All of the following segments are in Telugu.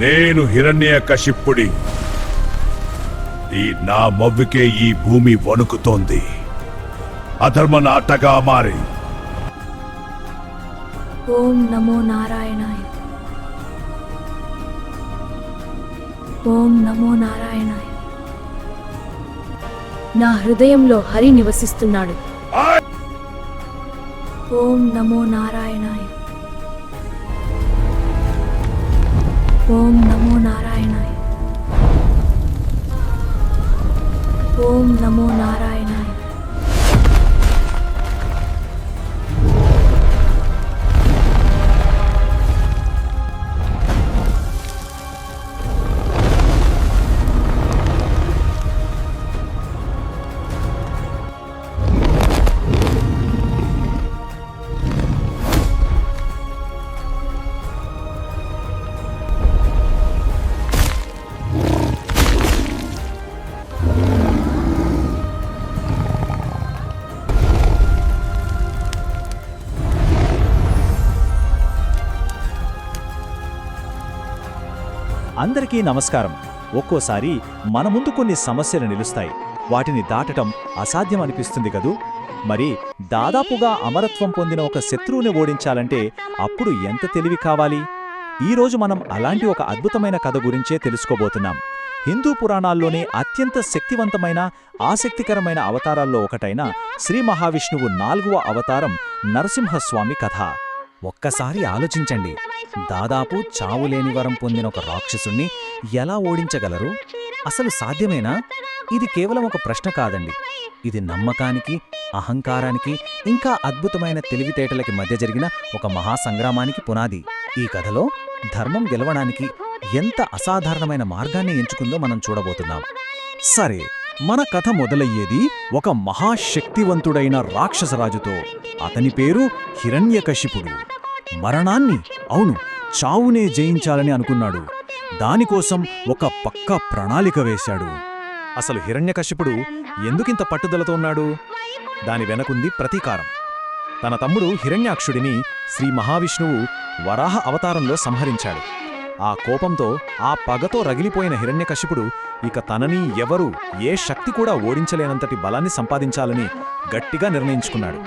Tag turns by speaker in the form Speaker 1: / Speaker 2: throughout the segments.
Speaker 1: నేను హిరణ్యకశిపుడి. నా మవ్వికే ఈ భూమి వణుకుతోంది. అధర్మ నాటగా మారి.
Speaker 2: ఓం నమో నారాయణాయ. ఓం నమో నారాయణాయ. నా హృదయంలో హరి నివసిస్తున్నాడు. ఓం నమో నారాయణాయ. ఓం నమో నారాయణాయ. ఓం నమో నారాయణాయ.
Speaker 3: అందరికీ నమస్కారం. ఒక్కోసారి మన ముందు కొన్ని సమస్యలు నిలుస్తాయి. వాటిని దాటటం అసాధ్యం అనిపిస్తుంది కదూ. మరి దాదాపుగా అమరత్వం పొందిన ఒక శత్రువుని ఓడించాలంటే అప్పుడు ఎంత తెలివి కావాలి? ఈరోజు మనం అలాంటి ఒక అద్భుతమైన కథ గురించే తెలుసుకోబోతున్నాం. హిందూ పురాణాల్లోనే అత్యంత శక్తివంతమైన ఆసక్తికరమైన అవతారాల్లో ఒకటైన శ్రీ మహావిష్ణువు 4వ అవతారం నరసింహస్వామి కథ. ఒక్కసారి ఆలోచించండి. దాదాపు చావులేని వరం పొందిన ఒక రాక్షసుణ్ణి ఎలా ఓడించగలరు? అసలు సాధ్యమేనా? ఇది కేవలం ఒక ప్రశ్న కాదండి. ఇది నమ్మకానికి, అహంకారానికి, ఇంకా అద్భుతమైన తెలివితేటలకి మధ్య జరిగిన ఒక మహాసంగ్రామానికి పునాది. ఈ కథలో ధర్మం గెలవడానికి ఎంత అసాధారణమైన మార్గాన్ని ఎంచుకుందో మనం చూడబోతున్నాం. సరే, మన కథ మొదలయ్యేది ఒక మహాశక్తివంతుడైన రాక్షసరాజుతో. అతని పేరు హిరణ్యకశిపుడు. మరణాన్ని, అవును, చావునే జయించాలని అనుకున్నాడు. దానికోసం ఒక పక్కా ప్రణాళిక వేశాడు. అసలు హిరణ్యకశిపుడు ఎందుకింత పట్టుదలతో ఉన్నాడు? దాని వెనకుంది ప్రతీకారం. తన తమ్ముడు హిరణ్యాక్షుడిని శ్రీ మహావిష్ణువు వరాహ అవతారంలో సంహరించాడు. ఆ కోపంతో, ఆ పగతో రగిలిపోయిన హిరణ్యకశిపుడు ఇక తనని ఎవరూ, ఏ శక్తి కూడా ఓడించలేనంతటి బలాన్ని సంపాదించాలని గట్టిగా నిర్ణయించుకున్నాడు.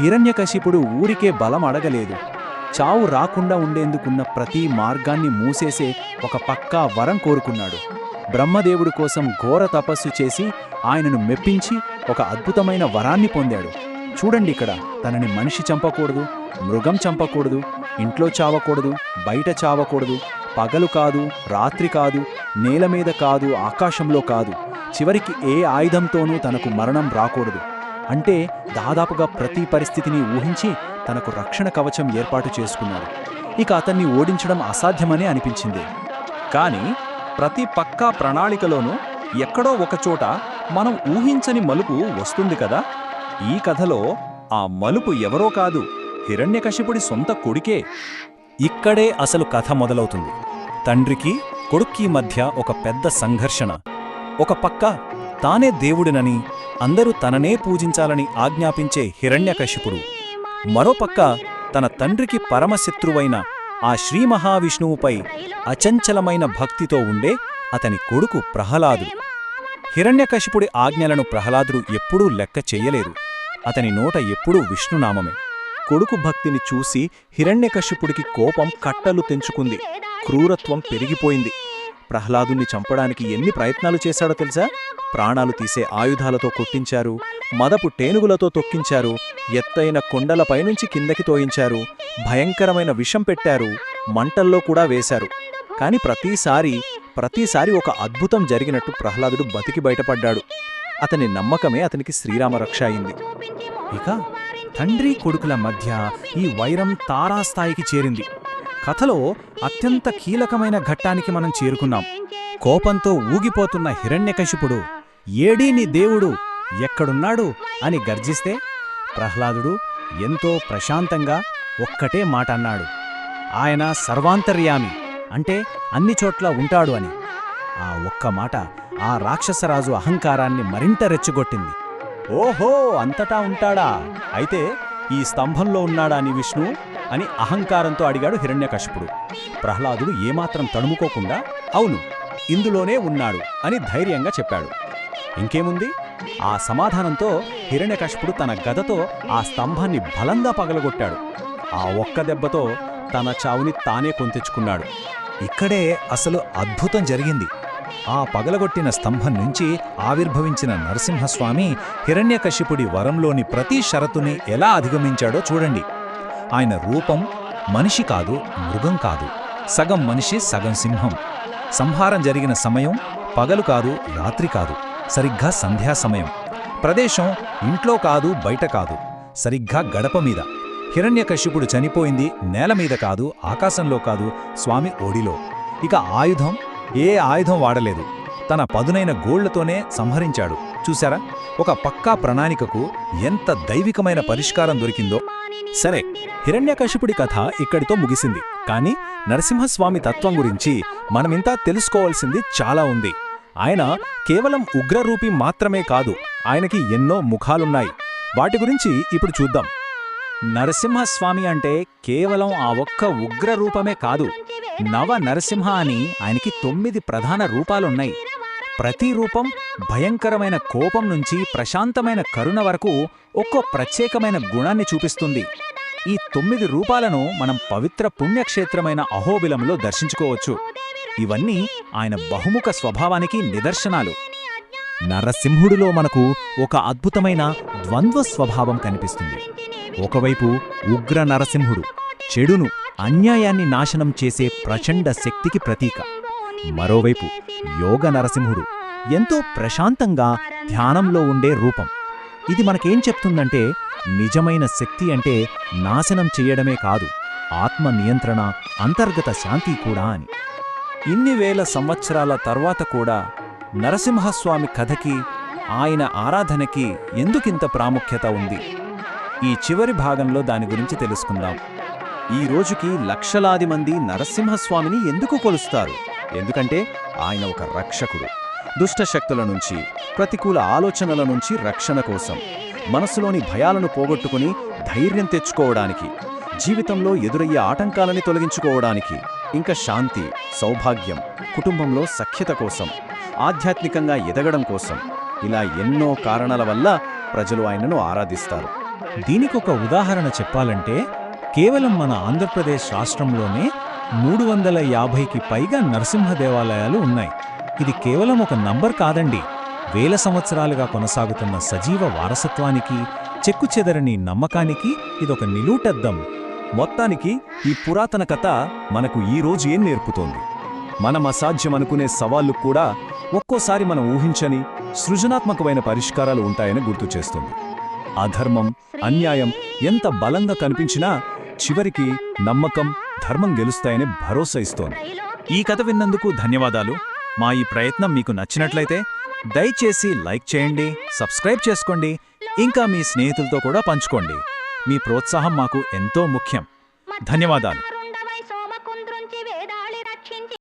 Speaker 3: హిరణ్యకశిపుడు ఊరికే బలం అడగలేదు. చావు రాకుండా ఉండేందుకున్న ప్రతి మార్గాన్ని మూసేసే ఒక పక్కా వరం కోరుకున్నాడు. బ్రహ్మదేవుడి కోసం ఘోర తపస్సు చేసి ఆయనను మెప్పించి ఒక అద్భుతమైన వరాన్ని పొందాడు. చూడండి, ఇక్కడ తనని మనిషి చంపకూడదు, మృగం చంపకూడదు, ఇంట్లో చావకూడదు, బయట చావకూడదు, పగలు కాదు, రాత్రి కాదు, నేల మీద కాదు, ఆకాశంలో కాదు, చివరికి ఏ ఆయుధంతోనూ తనకు మరణం రాకూడదు. అంటే దాదాపుగా ప్రతి పరిస్థితిని ఊహించి తనకు రక్షణ కవచం ఏర్పాటు చేసుకున్నాడు. ఇక అతన్ని ఓడించడం అసాధ్యమనే అనిపించింది. కానీ ప్రతి పక్కా ప్రణాళికలోనూ ఎక్కడో ఒకచోట మనం ఊహించని మలుపు వస్తుంది కదా. ఈ కథలో ఆ మలుపు ఎవరో కాదు, హిరణ్యకశిపుడి సొంత కొడుకే. ఇక్కడే అసలు కథ మొదలవుతుంది. తండ్రికి, కొడుక్కి మధ్య ఒక పెద్ద సంఘర్షణ. ఒక పక్క తానే దేవుడినని, అందరూ తననే పూజించాలని ఆజ్ఞాపించే హిరణ్యకశిపుడు, మరోపక్క తన తండ్రికి పరమశత్రువైన ఆ శ్రీ మహావిష్ణువుపై అచంచలమైన భక్తితో ఉండే అతని కొడుకు ప్రహ్లాదుడు. హిరణ్యకశిపుడి ఆజ్ఞలను ప్రహ్లాదుడు ఎప్పుడూ లెక్క చెయ్యలేదు. అతని నోట ఎప్పుడూ విష్ణునామమే. కొడుకు భక్తిని చూసి హిరణ్యకశిపుడికి కోపం కట్టలు తెంచుకుంది. క్రూరత్వం పెరిగిపోయింది. ప్రహ్లాదుని చంపడానికి ఎన్ని ప్రయత్నాలు చేశాడో తెలుసా? ప్రాణాలు తీసే ఆయుధాలతో కొట్టించారు, మదపు టేనుగులతో తొక్కించారు, ఎత్తైన కొండలపైనుంచి కిందకి తోయించారు, భయంకరమైన విషం పెట్టారు, మంటల్లో కూడా వేశారు. కాని ప్రతిసారి ఒక అద్భుతం జరిగినట్టు ప్రహ్లాదుడు బతికి బయటపడ్డాడు. అతని నమ్మకమే అతనికి శ్రీరామరక్ష అయింది. ఇక తండ్రి కొడుకుల మధ్య ఈ వైరం తారాస్థాయికి చేరింది. కథలో అత్యంత కీలకమైన ఘట్టానికి మనం చేరుకున్నాం. కోపంతో ఊగిపోతున్న హిరణ్యకశిపుడు, ఏడీ నీ దేవుడు ఎక్కడున్నాడు అని గర్జిస్తే, ప్రహ్లాదుడు ఎంతో ప్రశాంతంగా ఒక్కటే మాట అన్నాడు, ఆయన సర్వాంతర్యామి, అంటే అన్ని చోట్ల ఉంటాడు అని. ఆ ఒక్క మాట ఆ రాక్షసరాజు అహంకారాన్ని మరింత రెచ్చగొట్టింది. ఓహో, అంతటా ఉంటాడా? అయితే ఈ స్తంభంలో ఉన్నాడా నీ విష్ణు అని అహంకారంతో అడిగాడు హిరణ్యకశిపుడు. ప్రహ్లాదుడు ఏమాత్రం తడుముకోకుండా అవును, ఇందులోనే ఉన్నాడు అని ధైర్యంగా చెప్పాడు. ఇంకేముంది, ఆ సమాధానంతో హిరణ్యకశిపుడు తన గదతో ఆ స్తంభాన్ని బలంగా పగలగొట్టాడు. ఆ ఒక్క దెబ్బతో తన చావుని తానే కొంతెచ్చుకున్నాడు. ఇక్కడే అసలు అద్భుతం జరిగింది. ఆ పగలగొట్టిన స్తంభం నుంచి ఆవిర్భవించిన నరసింహస్వామి హిరణ్యకశిపుడి వరంలోని ప్రతి షరతుని ఎలా అధిగమించాడో చూడండి. ఆయన రూపం మనిషి కాదు, మృగం కాదు, సగం మనిషి సగం సింహం. సంహారం జరిగిన సమయం పగలు కాదు, రాత్రి కాదు, సరిగ్గా సంధ్యా సమయం. ప్రదేశం ఇంట్లో కాదు, బయట కాదు, సరిగ్గా గడప మీద. హిరణ్యకశిపుడు చనిపోయింది నేల మీద కాదు, ఆకాశంలో కాదు, స్వామి ఓడిలో. ఇక ఆయుధం, ఏ ఆయుధం వాడలేదు, తన పదునైన గోళ్లతోనే సంహరించాడు. చూశారా, ఒక పక్కా ప్రణాళికకు ఎంత దైవికమైన పరిష్కారం దొరికిందో. సరే, హిరణ్యకశిపుడి కథ ఇక్కడితో ముగిసింది. కాని నరసింహస్వామి తత్వం గురించి మనమింతా తెలుసుకోవాల్సింది చాలా ఉంది. ఆయన కేవలం ఉగ్రరూపి మాత్రమే కాదు, ఆయనకి ఎన్నో ముఖాలున్నాయి. వాటి గురించి ఇప్పుడు చూద్దాం. నరసింహస్వామి అంటే కేవలం ఆ ఒక్క ఉగ్రరూపమే కాదు, నవ నరసింహ అని ఆయనకి 9 ప్రధాన రూపాలున్నాయి. ప్రతి రూపం భయంకరమైన కోపం నుంచి ప్రశాంతమైన కరుణ వరకు ఒక్కో ప్రత్యేకమైన గుణాన్ని చూపిస్తుంది. ఈ 9 రూపాలను మనం పవిత్ర పుణ్యక్షేత్రమైన అహోబిలంలో దర్శించుకోవచ్చు. ఇవన్నీ ఆయన బహుముఖ స్వభావానికి నిదర్శనాలు. నరసింహుడిలో మనకు ఒక అద్భుతమైన ద్వంద్వ స్వభావం కనిపిస్తుంది. ఒకవైపు ఉగ్ర నరసింహుడు, చెడును, అన్యాయాన్ని నాశనం చేసే ప్రచండ శక్తికి ప్రతీక. మరోవైపు యోగ నరసింహుడు, ఎంతో ప్రశాంతంగా ధ్యానంలో ఉండే రూపం. ఇది మనకేం చెప్తుందంటే, నిజమైన శక్తి అంటే నాశనం చెయ్యడమే కాదు, ఆత్మ నియంత్రణ, అంతర్గత శాంతి కూడా అని. ఇన్ని వేల సంవత్సరాల తర్వాత కూడా నరసింహస్వామి కథకి, ఆయన ఆరాధనకి ఎందుకింత ప్రాముఖ్యత ఉంది? ఈ చివరి భాగంలో దాని గురించి తెలుసుకుందాం. ఈ రోజుకి లక్షలాది మంది నరసింహస్వామిని ఎందుకు కొలుస్తారు? ఎందుకంటే ఆయన ఒక రక్షకుడు. దుష్టశక్తుల నుంచి, ప్రతికూల ఆలోచనల నుంచి రక్షణ కోసం, మనసులోని భయాలను పోగొట్టుకుని ధైర్యం తెచ్చుకోవడానికి, జీవితంలో ఎదురయ్యే ఆటంకాలని తొలగించుకోవడానికి, ఇంకా శాంతి, సౌభాగ్యం, కుటుంబంలో సఖ్యత కోసం, ఆధ్యాత్మికంగా ఎదగడం కోసం, ఇలా ఎన్నో కారణాల వల్ల ప్రజలు ఆయనను ఆరాధిస్తారు. దీనికొక ఉదాహరణ చెప్పాలంటే, కేవలం మన ఆంధ్రప్రదేశ్ రాష్ట్రంలోనే 350కి పైగా నరసింహ దేవాలయాలు ఉన్నాయి. ఇది కేవలం ఒక నంబర్ కాదండి, వేల సంవత్సరాలుగా కొనసాగుతున్న సజీవ వారసత్వానికి, చెక్కుచెదరని నమ్మకానికి ఇదొక నిలువుటద్దం. మొత్తానికి ఈ పురాతన కథ మనకు ఈ రోజు ఏం నేర్పుతోంది? మనం అసాధ్యమనుకునే సవాళ్లు కూడా ఒక్కోసారి మనం ఊహించని సృజనాత్మకమైన పరిష్కారాలు ఉంటాయని గుర్తు చేస్తుంది. అధర్మం, అన్యాయం ఎంత బలంగా కనిపించినా చివరికి నమ్మకం, ధర్మం గెలుస్తాయని భరోసా ఇస్తోంది. ఈ కథ విన్నందుకు ధన్యవాదాలు. మా ఈ ప్రయత్నం మీకు నచ్చినట్లయితే దయచేసి లైక్ చేయండి, సబ్స్క్రైబ్ చేసుకోండి, ఇంకా మీ స్నేహితులతో కూడా పంచుకోండి. మీ ప్రోత్సాహం మాకు ఎంతో ముఖ్యం. ధన్యవాదాలు.